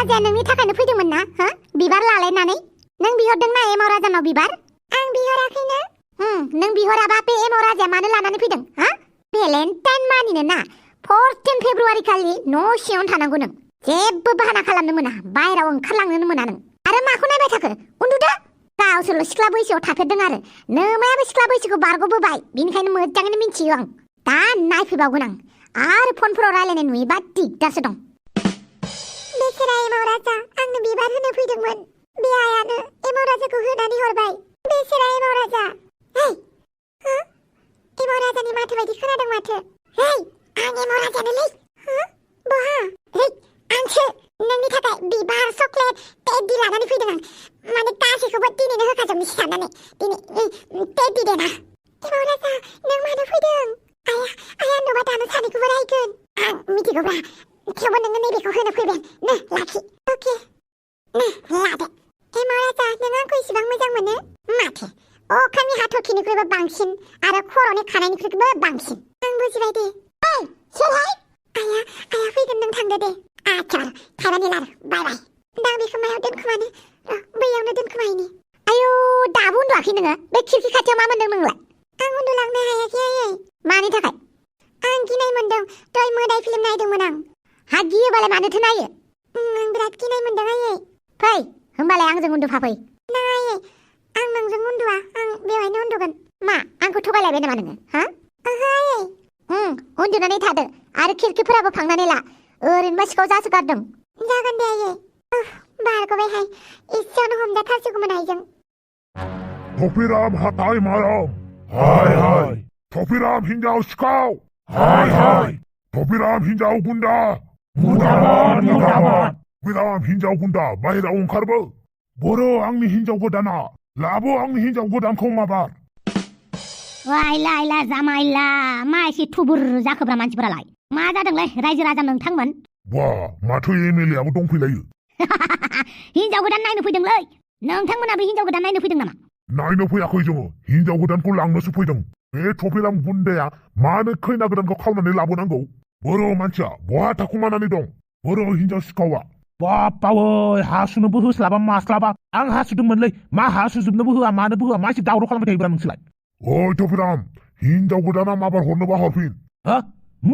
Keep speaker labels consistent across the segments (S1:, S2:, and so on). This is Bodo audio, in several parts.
S1: राजाया नोंनि थाखायनो फैदोंमोन ना हो बिबार लालायनानै नों बिहरदोंना एमाव राजानाव बिबार आं बिहराखैनो नों बिहराबा बे एमाव राजाया मानो लानानै फैदों हा भेलेन्टाइन मानिनो ना 14 फेब्रुवारि खालि न' सिङावनो थानांगौ नों जेबो बाहाना खालामनो मोना बाहेराव ओंखारलांनोनो मोना नों आरो माखौ नायबाय थाखो उन्दुदो गावसोरल' सिख्ला बैसोआव थाफेरदों आरो नोमायाबो सिख्ला बैसोखौ बारग'बोबाय बिनिखायनो मोजाङैनो मिन्थियो आं दा नायफैबावगोन आं आरो फनफोराव रायलायनाय नुयोबा दिगदारसो दं बेसेरा एमाव राजा आंनो बिबार होनो फैदोंमोन बे आयानो एमाव राजाखौ होनानै हरबाय बेसेरा एमाव राजा हेय हो एमाव राजानि माथो बायदि खोनादों माथो हेय आं एमाव राजानोलै हो बहा हेय आंसो नोंनि थाखाय बिबार चकलेट टेडि लानानै फैदों आं माने गासैखौबो दिनैनो होखाजोबनोसै साननानै दिनै टेडि देना एमाव राजा नों मानो फैदों आया नुबा दानो सानैखौबो रायगोन आं मिथिगौब्रा थेवबो नोङो नैबेखौ होनो फैबाय नो लाखि अके नो लादो एमाव राजा नों आंखौ इसेबां मोजां मोनो माथो अखानि हाथरखिनिख्रुइबो बांसिन आरो खर'नि खानायनिख्रुइबो बांसिन आं बुजिबाय दे ओइ सोरहाय आया फैगोन नों थांदो दे आचार थाइबानि लारु बाय बाय दा बेखौ मायाव दोनखोमानो बैयावनो दोनखोमायनि आयौ दाबो उन्दुआखै नोङो बे खिरखि खाथियाव मा मोन्दों नोंलाय आं उन्दुलांनो हायाखै आयै मानि थाखाय आं गिनाय मोन्दों दय मोदाय फिल्म नायदोंमोन आं हा गियोबालाय मानोथो नायो आं बिराद गिनाय मोन्दों आयै फै होमबालाय आंजों उन्दुफाफै नाङा आयै आं नोंजों उन्दुआ आं बेवहायनो उन्दुगोन मा आंखौ थगायलायबाय नामा नोङो हा ओहो आयै उन्दुनानै थादो आरो खिरखिफोराबो फांनानै ला ओरैनोबा सिखाव जासोगारदों जागोन दे आयै बारग'बायहाय एसेयावनो हमजाथारसिगौमोन आइजों
S2: थफिराम हाथाय माराम हाय हाय थफिराम हिन्जाव सिखाव हाय हाय थफिराम हिन्जाव गुन्दा मुदाबाद थफिराम हिन्जाव गुन्दा बाहेराव ओंखारबो बर' आंनि हिन्जाव गोदाना लाबो आंनि हिन्जाव गोदानखौ माबार
S1: वाइला जामाइला मा एसे थुबुर जाखोब्रा मानसिफोरालाय मा जादोंलै रायजो राजा नोंथांमोन
S2: बा माथो एमएलए आबो दंफैलायो
S1: हिन्जाव गोदान नायनो फैदोंलै नोंथांमोनाबो हिन्जाव गोदान नायनो फैदों नामा
S2: नायनो फैयाखै जोङो हिन्जाव गोदानखौ लांनोसो फैदों बे थफिराम गुन्दाया मानो खैना गोदानखौ खावनानै लाबोनांगौ बर' मानसिया बहा थाखुमानानै दं बर' हिन्जाव सिखावा
S3: बापावै हासुनोबो होस्लाबा मास्लाबा आं हासुदोंमोनलै मा हासुजोबनोबो होआ मानोबो होआ मा एसे दावराव खालामबाय थायोब्रा नोंसोरलाय
S2: ओइ थफिराम हिन्जाव गोदाना माबार हरनोबा हरफिन
S3: हो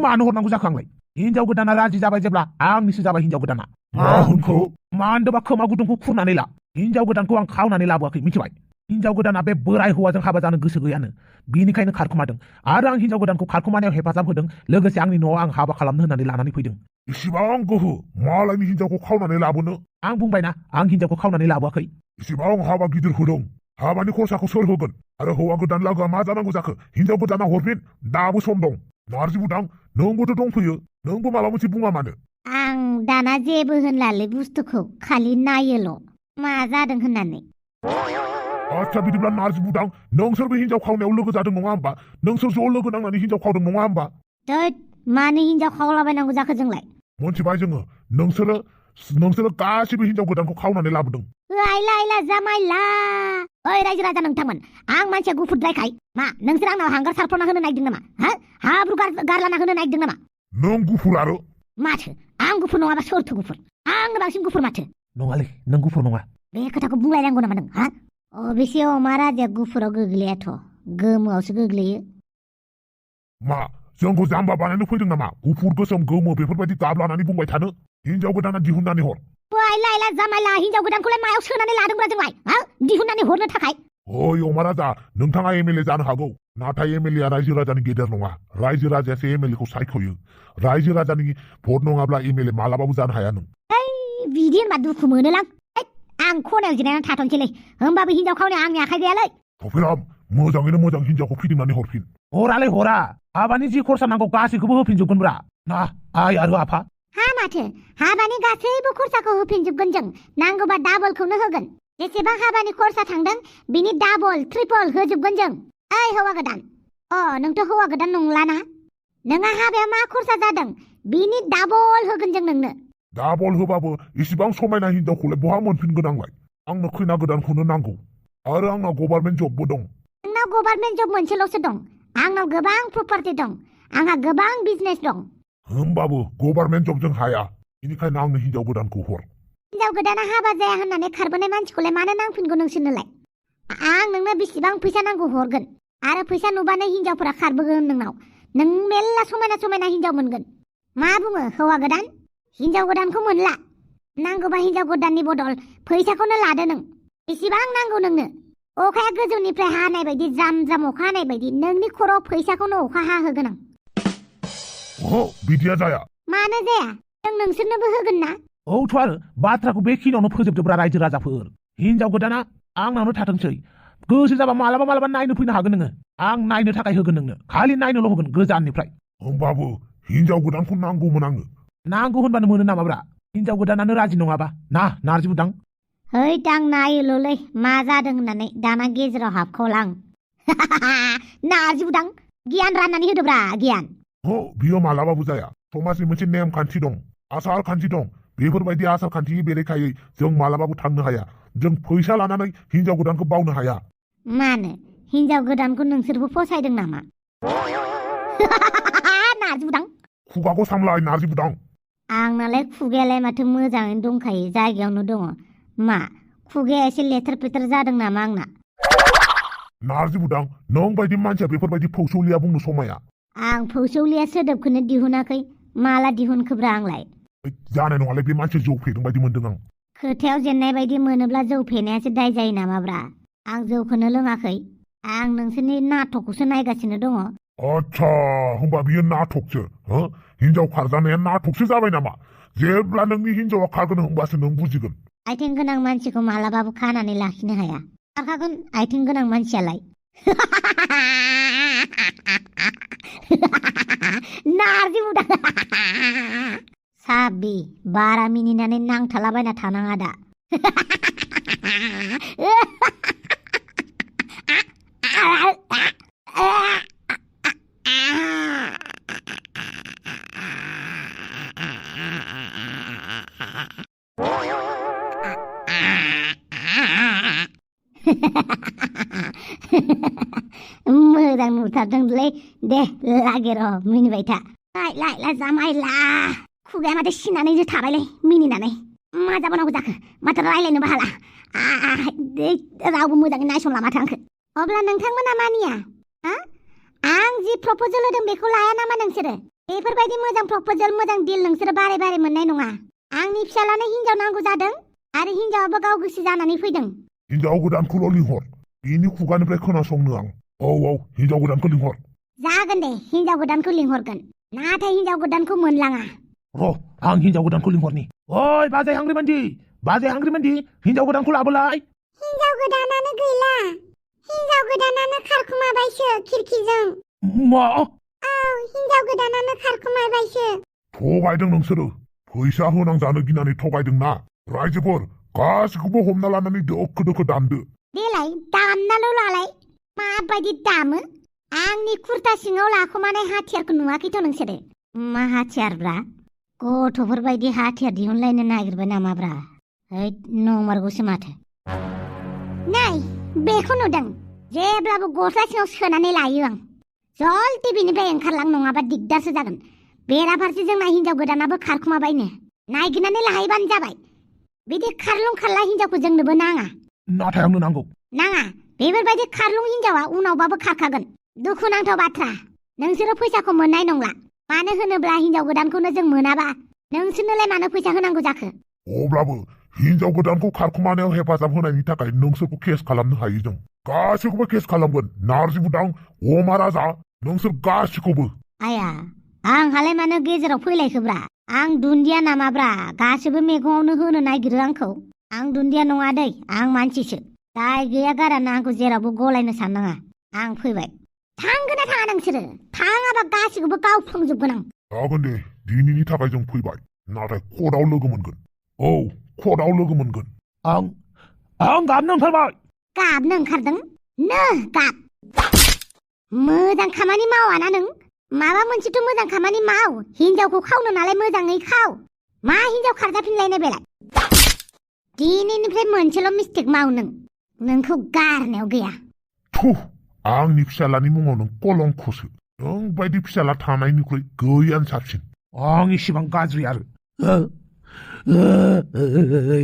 S3: मानो हरनांगौ जाखो आंलाय हिन्जाव गोदाना राजि जाबाय जेब्ला आंनिसो जाबाय हिन्जाव गोदाना
S2: मा होनखो
S3: मा होनदोंबा खोमा गुदुंखौ खुरनानै ला हिन्जाव गोदानखौ आं खावनानै लाबोआखै मिथिबाय हिन्जाव गोदाना बे बोराय हौवाजों हाबा जानो गोसो गैयानो बिनिखायनो खारखुमादों आरो आं हिन्जाव गोदानखौ खारखुमानायाव हेफाजाब होदों लोगोसे आंनि न'आव आं हाबा खालामनो होननानै लानानै फैदों
S2: इसिबां गोहो मालायनि हिन्जावखौ खावनानै लाबोनो
S3: आं बुंबायना आं हिन्जावखौ खावनानै लाबोआखै
S2: इसिबां हाबा गिदिर होदों हाबानि खरसाखौ सोर होगोन आरो हौवा गोदान लागोआ मा जानांगौ जाखो हिन्जाव गोदाना हरफिन दाबो सम दं नारजि बुदां नोंबोथ' दंफैयो नोंबो माबा मोनसे बुङा मानो
S1: आं दाना जेबो होनलालै बुस्थुखौ खालि नायोल' मा जादों होननानै
S2: आच्छा बिदिब्ला नारजि बुदां नोंसोरबो हिन्जाव खावनायाव लोगो जादों नङा होमबा नोंसोर ज' लोगो नांनानै हिन्जाव खावदों नङा होमबा
S1: दैद मानो हिन्जाव खावलाबायनांगौ जाखो जोंलाय
S2: मोनथिबाय जोङो नोंसोरो गासिबो हिन्जाव गोदानखौ खावनानै लाबोदों
S1: लाइला जामाइला ओइ रायजो राजा नोंथांमोन आं मानसिया गुफुरद्रायखाय मा नोंसोर आंनाव हांगार सारफ'ना होनो नागिरदों नामा हा हाब्रु गारलाना होनो नागिरदों नामा
S2: नों गुफुर आरो
S1: माथो आं गुफुर नङाबा सोरथो गुफुर आंनो बांसिन गुफुर माथो
S3: नङालै नों गुफुर नङा
S1: बे खोथाखौ बुंलायनांगौ नामा नों हा अबेसे अमा राजाया गुफुराव गोग्लैयाथ' गोमोआवसो गोग्लैयो
S2: मा जोंखौ जाम्बा बानायनो फैदों नामा गुफुर गोसोम गोमो बेफोरबायदि गाब लानानै बुंबाय थानो हिन्जाव गोदाना दिहुननानै हर
S1: लाइला जामाइला हिन्जाव गोदानखौलाय मायाव सोनानै लादोंब्रा जोंलाय हा दिहुननानै हरनो थाखाय
S2: ओइ अमा राजा नोंथाङा एमएलए जानो हागौ नाथाय एमएलएआ रायजो राजानि गेदेर नङा रायजो राजायासो एमएलएखौ सायख'यो रायजो राजानि भट नङाब्ला एमएलए मालाबाबो जानो हाया नों
S1: बिदि होनबा दुखु मोनोलां आं खनायाव जिरायनानै थाथ'नोसैलै होमबाबो हिन्जाव खावनाया आंनि आखाइ गैयालै
S2: थफिराम मोजाङैनो मोजां हिन्जावखौ फिदिंनानै हरफिन
S3: हरालै हरा हाबानि जि खरसा नांगौ गासैखौबो होफिनजोबगोनब्रा ना आइ आरो आफा
S1: हा माथो हाबानि गासैबो खरसाखौ होफिनजोबगोन जों नांगौबा डाबलखौनो होगोन जेसेबां हाबानि खरसा थांदों बिनि डाबल ट्रिपल होजोबगोन जों ओइ हौवा गोदान नोंथ' हौवा गोदान नंलाना नोंहा हाबाया मा खरसा जादों बिनि डाबल होगोन जों नोंनो
S2: डाबल होबाबो इसिबां समायना हिन्जावखौलाय बहा मोनफिनगोन आंलाय आंनो खैना गोदानखौनो नांगौ आरो आंनाव गभार्नमेन्ट जबबो दं
S1: नोंनाव गभार्नमेन्ट जब मोनसेल'सो दं आंनाव गोबां प्रपार्टि दं आंहा गोबां बिजनेस दं
S2: होमबाबो गभार्नमेन्ट जबजों हाया बेनिखायनो आंनो हिन्जाव गोदानखौ हर
S1: हिनजाव गोदाना हाबा जाया होननानै खारबोनाय मानसिखौलाय मानो नांफिनगौ नोंसोरनोलाय आं नोंनो बेसेबां फैसा नांगौ हरगोन आरो फैसा नुबानो हिनजावफोरा खारबोगोन नोंनाव नों मेल्ला समायना समायना हिनजाव मोनगोन मा बुङो हौवा गोदान हिनजाव गोदानखौ मोनला नांगौबा हिनजाव गोदाननि बदल फैसाखौनो लादो नों बेसेबां नांगौ नोंनो अखाया गोजौनिफ्राय हानाय बायदि जाम जाम अखा हानाय बायदि नोंनि खर'आव फैसाखौनो अखा हाहोगोन आं
S2: बिदिया जाया
S1: मानो जाया जों नोंसोरनोबो होगोन ना
S3: औथ' आरो बाथ्राखौ बेखिनियावनो फोजोबदोब्रा रायजो राजाफोर हिनजाव गोदाना आंनावनो थाथोंसै गोसो जाबा मालाबा नायनो फैनो हागोन नोङो आं नायनो थाखाय होगोन नोंनो खालि नायनोल' होगोन गोजाननिफ्राय
S2: होमबाबो हिनजाव गोदानखौ नांगौमोन आंनो
S3: नांगौ होनबानो मोनो नामाब्रा हिनजाव गोदानानो राजि नङाबा ना नारजि बुदां
S1: हैद आं नायोल'लै मा जादों होननानै दाना गेजेराव हाबखौलां नारजि बुदां गियान राननानै होदोब्रा गियान
S2: बियो मालाबाबो जाया समाजनि मोनसे नेम खान्थि दं आसार खान्थि दं बेफोरबायदि आसार खान्थिनि बेरेखायै जों मालाबाबो थांनो हाया जों फैसा लानानै हिनजाव गोदानखौ बावनो हाया
S1: मानो हिनजाव गोदानखौ नोंसोरबो फसायदों नामा नारजि बुदां
S2: खुगाखौ सामलाय नारजि बुदां
S1: आंनालाय खुगायालाय माथो मोजाङैनो दंखायो जायगायावनो दङ मा खुगाया एसे लेथेर फेथेर जादों नामा आंना
S2: नारजि बुदां नों बायदि मानसिया बेफोरबायदि फौसौलिया बुंनो समाया
S1: आं फौसौलिया सोदोबखौनो दिहुनाखै माला दिहुनखोब्रा आंलाय
S2: जानाय नङालाय बे मानसिया जौ फेदों बायदि मोनदों आं
S1: खोथायाव जेननाय बायदि मोनोब्ला जौ फेनायासो दाय जायो नामाब्रा आं जौखौनो लोङाखै आं नोंसोरनि नाटकखौसो नायगासिनो दङ
S2: आच्छा होमबा बियो नाटकसो हिनजाव खारजानाया नाटकसो जाबाय नामा जेब्ला नोंनि हिनजावा खारगोन होमबासो नों बुजिगोन
S1: आथिं गोनां मानसिखौ मालाबाबो खानानै लाखिनो हाया खारखागोन आथिं गोनां मानसियालाय नारजि बुदां साबि बारा मिनिनानै नांथालाबायना थानाङा दा मोजां नुथारदोंलै दे लागे र' मिनिबाय था लायला जामायला खुगाया माथो सिनानैसो थाबायलै मिनिनानै मा जाबावनांगौ जाखो माथो रायलायनोबो हाला रावबो मोजाङै नायसनला माथो आंखो अब्ला नोंथांमोना मानिया आं जि प्रप'जल होदों बेखौ लाया नामा नोंसोरो बेफोरबायदि मोजां प्रप'जल मोजां डिल नोंसोरो बारे बारे मोननाय नङा आंनि फिसालानो हिनजाव नांगौ जादों आरो हिनजावाबो गाव गोसो जानानै फैदों
S2: हिनजाव गोदानखौल' लिंहर बिनि खुगानिफ्राय खोनासंनो आं औ हिनजाव गोदानखौ लिंहर
S1: जागोन दे हिनजाव गोदानखौ लिंहरगोन नाथाय हिनजाव गोदानखौ मोनलाङा
S3: र' आं हिनजाव गोदानखौ लिंहरनि ओइ बाजै हांग्रिमोनदि हिनजाव गोदानखौ लाबोलाय
S1: हिनजाव गोदानानो गैला हिनजाव गोदानानो खारखुमाबायसो खिरखिजों
S3: मा
S1: हिनजाव गोदानानो खारखुमाबायसो
S2: थगायदों नोंसोरो फैसा होनांजानो गिनानै थगायदोंना रायजोफोर गासिखौबो हमना लानानै दोखो दोखो दामदो
S1: देलाय दामनाल' लालाय माबायदि दामो आंनि कुर्ता सिङाव लाखुमानाय हाथियारखौ नुवाखैथ' नोंसोरो मा हाथियारब्रा गथ'फोरबायदि हाथियार दिहुनलायनो नागिरबाय नामाब्रा नंमारगौसो माथो नै बेखौ नुदों जेब्लाबो गस्ला सिङाव सोनानै लायो आं जलदि बिनिफ्राय ओंखारलां नङाबा दिगदारसो जागोन बेराफारसे जोंना हिनजाव गोदानाबो खारखुमाबायनो नायगिरनानै लाहैबानो जाबाय बिदि खारलुं खारला हिनजावखौ जोंनोबो नाङा
S3: नाथाय आंनो नांगौ
S1: नाङा बेफोरबायदि खारलुं हिनजावा उनावबाबो खारखागोन दुखुनांथाव बाथ्रा नोंसोरो फैसाखौ मोननाय नंला मानो होनोब्ला हिनजाव गोदानखौनो जों मोनाबा नोंसोरनोलाय मानो फैसा होनांगौ जाखो
S2: अब्लाबो हिनजाव गोदानखौ खारखुमानायाव हेफाजाब होनायनि थाखाय नोंसोरखौ केस खालामनो हायो जों गासैखौबो केस खालामगोन नारजि बुदां अमा राजा नोंसोर गासिखौबो
S1: आया आंहालाय मानो गेजेराव फैलायखोब्रा आं दुन्दिया नामाब्रा गासैबो मैगङावनो होनो नागिरो आंखौ आं दुन्दिया नङा दै आं मानसिसो दाय गैया गारानो आंखौ जेरावबो गलायनो साननाङा आं फैबाय थांगोन ना थाङा नोंसोरो थाङाबा गासैखौबो गावफ्लंजोबगोन आं
S2: जागोन दे दिनैनि थाखाय जों फैबाय नाथाय कर्टआव लोगो मोनगोन औ कर्टआव लोगो मोनगोन
S3: आं गाबनो ओंखारबाय
S1: गाबनो ओंखारदों नो गाब मोजां खामानि मावाना नों माबा मोनसेथ' मोजां खामानि माव हिनजावखौ खावनो नालाय मोजाङै खाव मा हिनजाव खारजाफिनलायनाय बेलाय दिनैनिफ्राय मोनसेल' मिस्टेक माव नोंखौ गारनायाव गैया
S2: थु आंनि फिसालानि मुङाव नों कलंकसो नों बायदि फिसाला थानायनिख्रुइ गैयानो साबसिन
S3: आं इसिबां गाज्रि आरो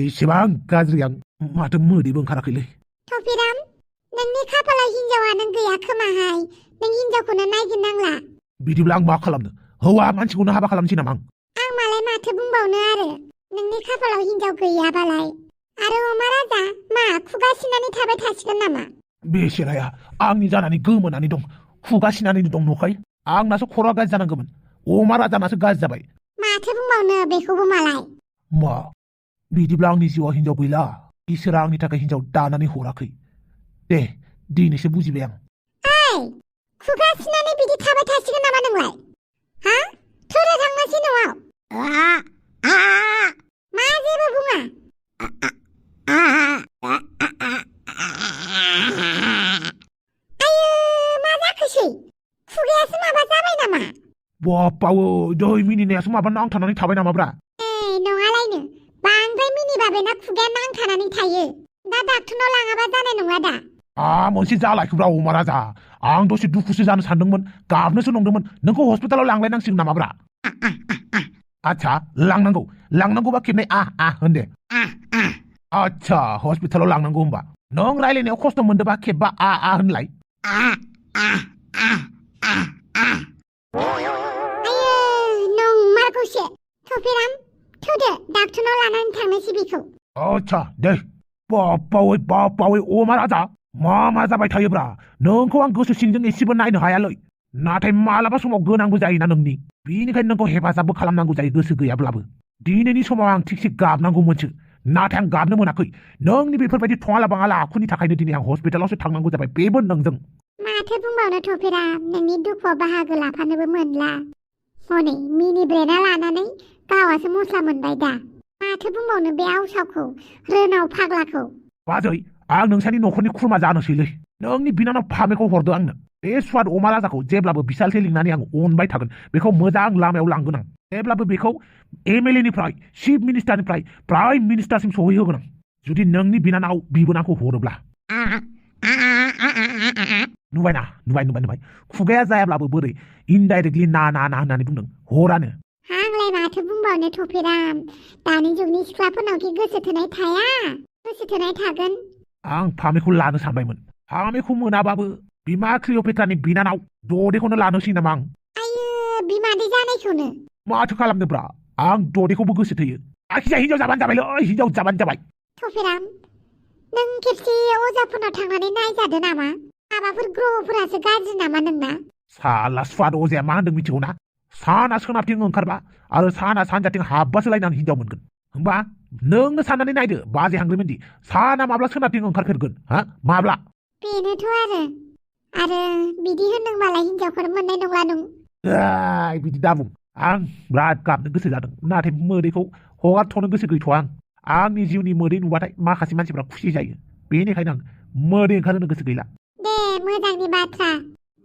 S3: 이시방 가즈리양 마트 무디 bun가라클리
S1: थफिराम नोंनि खाफालाव हिनजावा नों गैया खोमाहाय नों हिनजावखौनो नागिरनांला
S3: बिदिब्ला आं मा खालामनो हौवा मानसिखौनो हाबा खालामसै नामा
S1: आं मालाय माथो बुंबावनो आरो नोंनि खाफालाव हिनजाव गैयाबालाय आरो अमा राजा मा खुगा सिनानै थाबाय थासिगोन नामा
S3: बेसेराया आंनि जानानै गोमोनानै दं खुगा सिनानै दं नखाय आंनासो खर'आ गाज्रि जानांगौमोन अमा राजानासो गाज्रि जाबाय
S1: माथो बुंबावनो बेखौबो मालाय
S3: मा बिदिब्ला आंनि जिउआव हिनजाव गैला इसोरा आंनि थाखाय हिनजाव दानानै हराखै दे दिनैसो बुजिबाय आं
S1: ओइ खुगा सिनानै बिदि थाबाय थासिगोन नामा नोंलाय हा थोरो थांनोसै न'आव मा जेबो बुङा आयो मा जाखोसै खुगायासो माबा जाबाय नामा
S3: बाप्पावो दै मिनिनायासो माबा नांथानानै थाबाय नामाब्रा
S1: नङालायनो बांद्राय मिनिबा बेना खुगाया नांथानानै थायो दा डाक्टरनाव लाङाबा जानाय नङा दा
S3: मोनसे जालायखोब्रा अमा राजा आं दसे दुखुसो जानो सानदोंमोन गाबनोसो नंदोंमोन नोंखौ हस्पिटालाव लांलायनांसिगोन नामाब्रा आच्छा लांनांगौबा खेबनै होनदे आच्छा हस्पिटालाव लांनांगौ होनबा नों रायलायनायाव खस्थ' मोनदोंबा खेबबा होनलाय
S1: नंमारगौसो थफिराम थौदो डाक्टरनाव लानानै थांनोसै बेखौ
S3: आच्छा दे बाप्पावै अमा राजा मा जाबाय थायोब्रा नोंखौ आं गोसो सिंजों एसेबो नायनो हायालै नाथाय मालाबा समाव गोनांबो जायोना नोंनि बेनिखायनो नोंखौ हेफाजाबबो खालामनांगौ जायो गोसो गैयाब्लाबो दिनैनि समाव आं थिगसे गाबनांगौमोनसो नाथाय आं गाबनो मोनाखै नोंनि बेफोरबायदि थङाला बाङाला आखुनि थाखायनो दिनै आं हस्पिटालावसो थांनांगौ जाबाय बेबो नोंजों
S1: माथो बुंबावनो थफिराम नोंनि दुखुआव बाहागो लाफानोबो मोनला हनै मिनि ब्रेना लानानै गावासो मस्ला मोनबाय दा माथो बुंबावनो बे आवसावखौ रोनाव फाग्लाखौ
S3: बाजै आं नोंसानि न'खरनि खुरमा जानोसैलै नोंनि बिनानाव फामेखौ हरदो आंनो बे स्वाद अमा राजाखौ जेब्लाबो बिसालथे लिंनानै आं अनबाय थागोन बेखौ मोजां लामायाव लांगोन आं जेब्लाबो बेखौ एमएलए निफ्राय चिफ मिनिस्टारनिफ्राय प्राइम मिनिस्टारसिम सहैहोगोन आं जुदि नोंनि बिनानाव बिबोनांखौ हरोब्ला नुबाय खुगाया जायाब्लाबो बोरै इनडाइरेक्टलि ना होननानै बुंदों हरानो
S1: आंलाय माथो बुंबावनो थफिराम दानि जुगनि सिख्लाफोरनावखि गोसो थोनाय थाया गोसो थोनाय थागोन
S3: आं फामेखौ लानो सानबायमोन फामेखौ मोनाबाबो बिमा क्लिअपेट्रानि बिनानाव ददेखौनो लानोसै नामा आं
S1: आयो बिमादै जानायखौनो
S3: माथो खालामनोब्रा आं ददेखौबो गोसो थोयो आखिजा हिनजाव जाबानो जाबाय
S1: थफिराम नों खेबसे अजाफोरनाव थांनानै नायजादो नामा माबाफोर ग्रहफोरासो गाज्रि नामा नोंना
S3: साला स्वाद अजाया मा होनदों मिथिगौ ना साना सोनाबथिं ओंखारबा आरो साना सानजाथिं हाबबासो लायनानै हिनजाव मोनगोन होमबा नोंनो साननानै नायदो बाजै हांग्रिमोनदि साना माब्ला सोनाबथिं ओंखारफेरगोन माब्ला
S1: बेनोथ' आरो बिदि होनदोंबालाय हिनजावखौनो मोननाय नंला नों
S3: बिदि दाबुं आं बिराद गाबनो गोसो जादों नाथाय मोदैखौ हगारथ'नो गोसो गैथ'आ आंनि जिउनि मोदै नुबाथाय माखासे मानसिफ्रा खुसि जायो बेनिखायनो आं मोदै ओंखारहोनो गोसो गैला
S1: दे मोजांनि बाथ्रा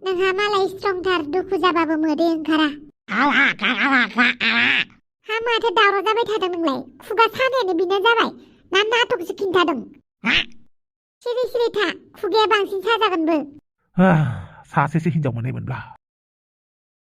S1: नोंहा मालाय स्ट्रंथार दुखु जाबाबो मोदै ओंखारा हा माथो दावराव जाबाय थादों नोंलाय खुगा सानायानो बिनो जाबाय ना नाटकसो खिन्थादों सिरि था खुगाया बांसिन साजागोनबो
S3: सासेसो हिनजाव मोननायमोनब्ला